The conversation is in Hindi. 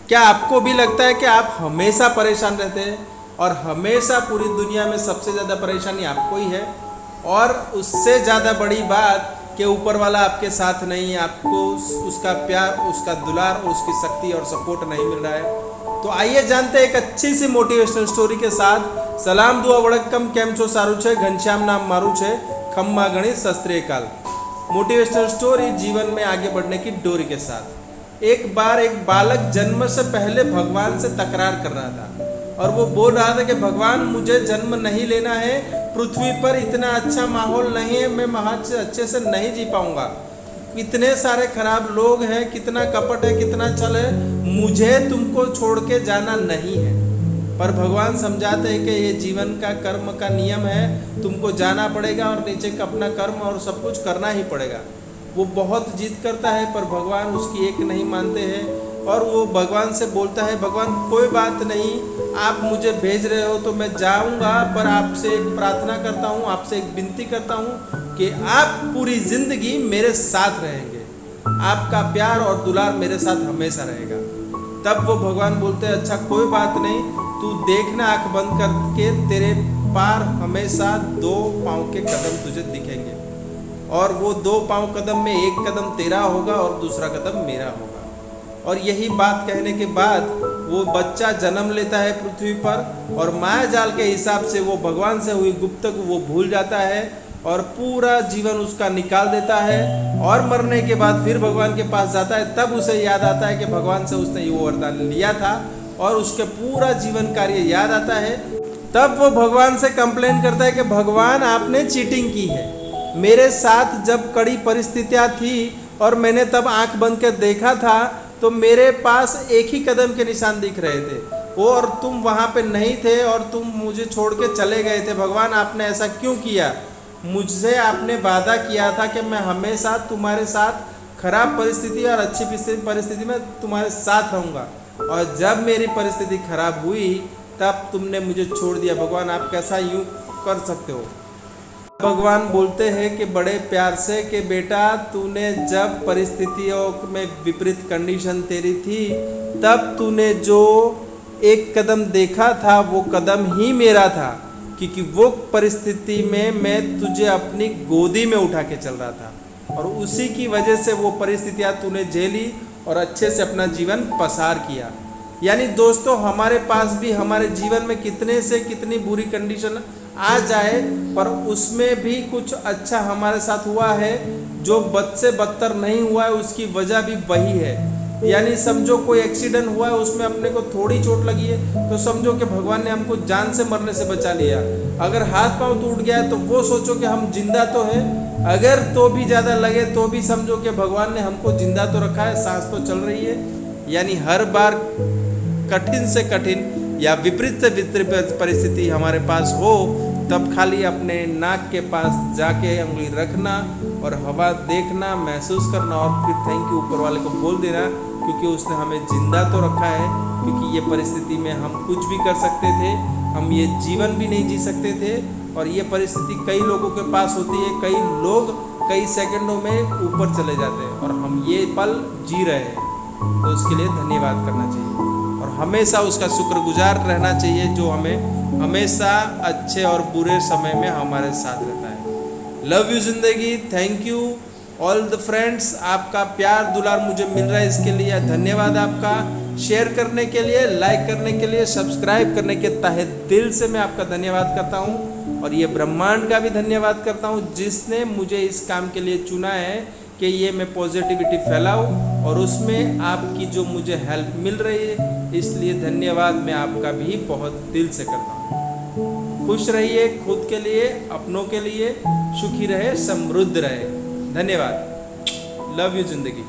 क्या आपको भी लगता है कि आप हमेशा परेशान रहते हैं और हमेशा पूरी दुनिया में सबसे ज़्यादा परेशानी आपको ही है, और उससे ज़्यादा बड़ी बात कि ऊपर वाला आपके साथ नहीं है, आपको उसका प्यार, उसका दुलार और उसकी शक्ति और सपोर्ट नहीं मिल रहा है। तो आइए जानते हैं एक अच्छी सी मोटिवेशनल स्टोरी के साथ। सलाम दुआ वड़क्कम, केम छो, सारू छे, घनश्याम नाम मारू छे, खम्मा गणित सत श्री अकाल। मोटिवेशनल स्टोरी जीवन में आगे बढ़ने की डोरी के साथ। एक बार एक बालक जन्म से पहले भगवान से तकरार कर रहा था और वो बोल रहा था कि भगवान मुझे जन्म नहीं लेना है, पृथ्वी पर इतना अच्छा माहौल नहीं है, मैं अच्छे से नहीं जी पाऊंगा, इतने सारे खराब लोग हैं, कितना कपट है, कितना छल है, मुझे तुमको छोड़ के जाना नहीं है। पर भगवान समझाते हैं कि ये जीवन का कर्म का नियम है, तुमको जाना पड़ेगा और नीचे का अपना कर्म और सब कुछ करना ही पड़ेगा। वो बहुत जिद करता है पर भगवान उसकी एक नहीं मानते हैं और वो भगवान से बोलता है, भगवान कोई बात नहीं, आप मुझे भेज रहे हो तो मैं जाऊंगा, पर आपसे एक प्रार्थना करता हूँ, आपसे एक विनती करता हूँ कि आप पूरी जिंदगी मेरे साथ रहेंगे, आपका प्यार और दुलार मेरे साथ हमेशा रहेगा। तब वो भगवान बोलते हैं, अच्छा कोई बात नहीं, तू देखना आंख बंद करके, तेरे पार हमेशा 2 पाँव के कदम तुझे दिखेंगे और वो 2 पाँव कदम में एक कदम तेरा होगा और दूसरा कदम मेरा होगा। और यही बात कहने के बाद वो बच्चा जन्म लेता है पृथ्वी पर और माया जाल के हिसाब से वो भगवान से हुई गुप्तगू वो भूल जाता है और पूरा जीवन उसका निकाल देता है। और मरने के बाद फिर भगवान के पास जाता है, तब उसे याद आता है कि भगवान से उसने वो वरदान लिया था और उसके पूरा जीवन कार्य याद आता है। तब वो भगवान से कंप्लेन करता है कि भगवान आपने चीटिंग की है, मेरे साथ जब कड़ी परिस्थितियाँ थी और मैंने तब आंख बंद कर देखा था तो मेरे पास एक ही कदम के निशान दिख रहे थे, वो और तुम वहाँ पे नहीं थे और तुम मुझे छोड़ के चले गए थे। भगवान आपने ऐसा क्यों किया? मुझसे आपने वादा किया था कि मैं हमेशा तुम्हारे साथ खराब परिस्थिति और अच्छी परिस्थिति में तुम्हारे साथ रहूँगा, और जब मेरी परिस्थिति खराब हुई तब तुमने मुझे छोड़ दिया। भगवान आप कैसा यूँ कर सकते हो? भगवान बोलते हैं कि बड़े प्यार से कि बेटा तूने जब परिस्थितियों में विपरीत कंडीशन तेरी थी तब तूने जो एक कदम देखा था वो कदम ही मेरा था, क्योंकि वो परिस्थिति में मैं तुझे अपनी गोदी में उठा के चल रहा था और उसी की वजह से वो परिस्थितियाँ तूने झेली और अच्छे से अपना जीवन पसार किया। यानी दोस्तों, हमारे पास भी हमारे जीवन में कितने से कितनी बुरी कंडीशन आ जाए पर उसमें भी कुछ अच्छा हमारे साथ हुआ है, जो बद से बदतर नहीं हुआ है उसकी वजह भी वही है। यानी समझो कोई एक्सीडेंट हुआ है, उसमें अपने को थोड़ी चोट लगी है तो समझो कि भगवान ने हमको जान से मरने से बचा लिया। अगर हाथ पांव टूट गया है तो वो सोचो कि हम जिंदा तो है, अगर तो भी ज़्यादा लगे तो भी समझो कि भगवान ने हमको जिंदा तो रखा है, सांस तो चल रही है। यानी हर बार कठिन से कठिन या विपरीत से विपरीत परिस्थिति हमारे पास हो तब खाली अपने नाक के पास जाके उंगली रखना और हवा देखना, महसूस करना और फिर थैंक यू ऊपर वाले को बोल देना, क्योंकि उसने हमें जिंदा तो रखा है। क्योंकि ये परिस्थिति में हम कुछ भी कर सकते थे, हम ये जीवन भी नहीं जी सकते थे और ये परिस्थिति कई लोगों के पास होती है, कई लोग कई सेकंडों में ऊपर चले जाते हैं और हम ये पल जी रहे हैं, तो उसके लिए धन्यवाद करना चाहिए और हमेशा उसका शुक्रगुजार रहना चाहिए जो हमें हमेशा अच्छे और बुरे समय में हमारे साथ रहता है। लव यू जिंदगी, thank you all the friends. आपका प्यार दुलार मुझे मिल रहा है, इसके लिए धन्यवाद आपका। शेयर करने के लिए, लाइक करने के लिए, सब्सक्राइब करने के तहे दिल से मैं आपका धन्यवाद करता हूँ और ये ब्रह्मांड का भी धन्यवाद करता हूँ जिसने मुझे इस काम के लिए चुना है कि ये मैं पॉजिटिविटी फैलाऊं और उसमें आपकी जो मुझे हेल्प मिल रही है, इसलिए धन्यवाद मैं आपका भी बहुत दिल से करता हूँ। खुश रहिए, खुद के लिए, अपनों के लिए, सुखी रहे, समृद्ध रहे। धन्यवाद। लव यू जिंदगी।